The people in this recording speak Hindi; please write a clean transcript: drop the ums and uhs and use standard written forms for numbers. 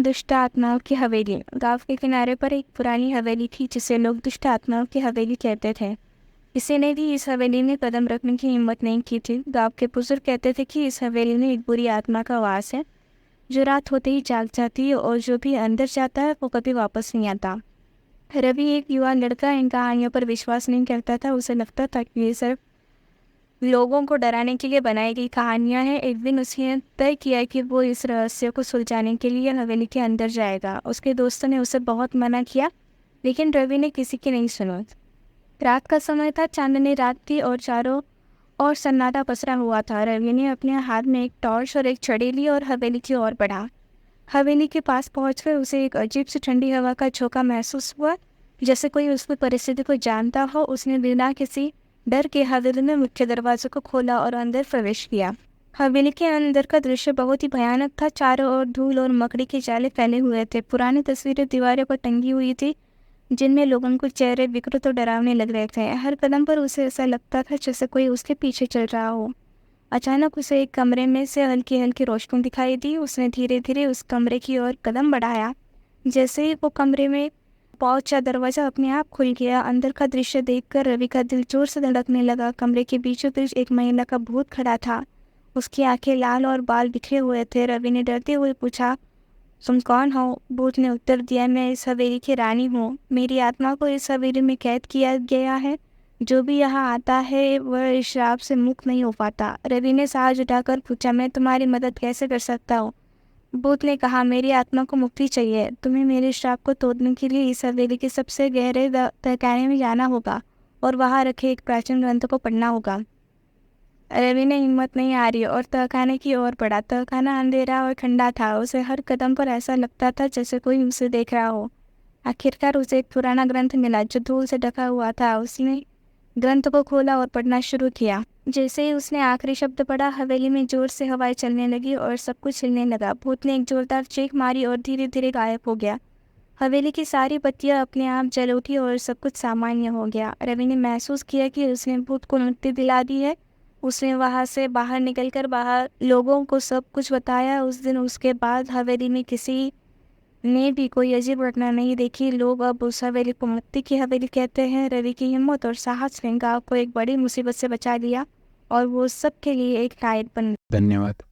दुष्ट आत्माओं की हवेली। गांव के किनारे पर एक पुरानी हवेली थी जिसे लोग दुष्ट आत्माओं की हवेली कहते थे। किसी ने भी इस हवेली में कदम रखने की हिम्मत नहीं की थी। गांव के बुजुर्ग कहते थे कि इस हवेली में एक बुरी आत्मा का वास है जो रात होते ही जाग जाती है और जो भी अंदर जाता है वो कभी वापस नहीं आता। रवि एक युवा लड़का इन कहानियों पर विश्वास नहीं करता था। उसे लगता था कि ये सिर्फ लोगों को डराने के लिए बनाई गई कहानियां हैं। एक दिन उसने तय किया कि वो इस रहस्य को सुलझाने के लिए हवेली के अंदर जाएगा। उसके दोस्तों ने उसे बहुत मना किया लेकिन रवि ने किसी की नहीं सुनी। रात का समय था, चांदनी रात थी और चारों ओर सन्नाटा पसरा हुआ था। रवि ने अपने हाथ में एक टॉर्च और एक छड़ी ली और हवेली की ओर बढ़ा। हवेली के पास पहुंचकर उसे एक अजीब सी ठंडी हवा का झोंका महसूस हुआ, जैसे कोई उसकी परिस्थिति को जानता हो। उसने बिना किसी डर के हवेली में मुख्य दरवाजे को खोला और अंदर प्रवेश किया। हवेली के अंदर का दृश्य बहुत ही भयानक था। चारों ओर धूल और मकड़ी के जाले फैले हुए थे। पुरानी तस्वीरें दीवारों पर टंगी हुई थी जिनमें लोगों के चेहरे विकृत और डरावने लग रहे थे। हर कदम पर उसे ऐसा लगता था जैसे कोई उसके पीछे चल रहा हो। अचानक उसे एक कमरे में से हल्की हल्की रोशनी दिखाई दी। उसने धीरे धीरे उस कमरे की ओर कदम बढ़ाया। जैसे ही वो कमरे में पहुंचा, दरवाजा अपने आप खुल गया। अंदर का दृश्य देखकर रवि का दिल जोर से धड़कने लगा। कमरे के बीचों बीच एक महिला का भूत खड़ा था। उसकी आंखें लाल और बाल बिखरे हुए थे। रवि ने डरते हुए पूछा, तुम कौन हो? भूत ने उत्तर दिया, मैं इस हवेली की रानी हूँ। मेरी आत्मा को इस हवेली में कैद किया गया है। जो भी यहाँ आता है वह इस श्राप से मुक्त नहीं हो पाता। रवि ने साहस जुटाकर पूछा, मैं तुम्हारी मदद कैसे कर सकता हूँ? भूत ने कहा, मेरी आत्मा को मुक्ति चाहिए। तुम्हें मेरे श्राप को तोड़ने के लिए इस हवेली के सबसे गहरे तहखाने में जाना होगा और वहाँ रखे एक प्राचीन ग्रंथ को पढ़ना होगा। रवि ने हिम्मत नहीं आ रही और तहखाने की ओर बढ़ा। तहखाना अंधेरा और ठंडा था। उसे हर कदम पर ऐसा लगता था जैसे कोई उसे देख रहा हो। आखिरकार उसे एक पुराना ग्रंथ मिला जो धूल से ढका हुआ था। उसने ग्रंथ को खोला और पढ़ना शुरू किया। जैसे ही उसने आखिरी शब्द पढ़ा, हवेली में जोर से हवाएं चलने लगी और सब कुछ हिलने लगा। भूत ने एक जोरदार चीख मारी और धीरे धीरे गायब हो गया। हवेली की सारी बत्तियां अपने आप जल उठी और सब कुछ सामान्य हो गया। रवि ने महसूस किया कि उसने भूत को मुक्ति दिला दी है। उसने वहां से बाहर निकलकर बाहर लोगों को सब कुछ बताया। उस दिन उसके बाद हवेली में किसी ने भी कोई अजीब घटना नहीं देखी। लोग अब उस हवेली को मुक्ति की हवेली कहते हैं। रवि की हिम्मत और साहस ने गांव को एक बड़ी मुसीबत से बचा लिया और वो सबके लिए एक गाइड बन। धन्यवाद।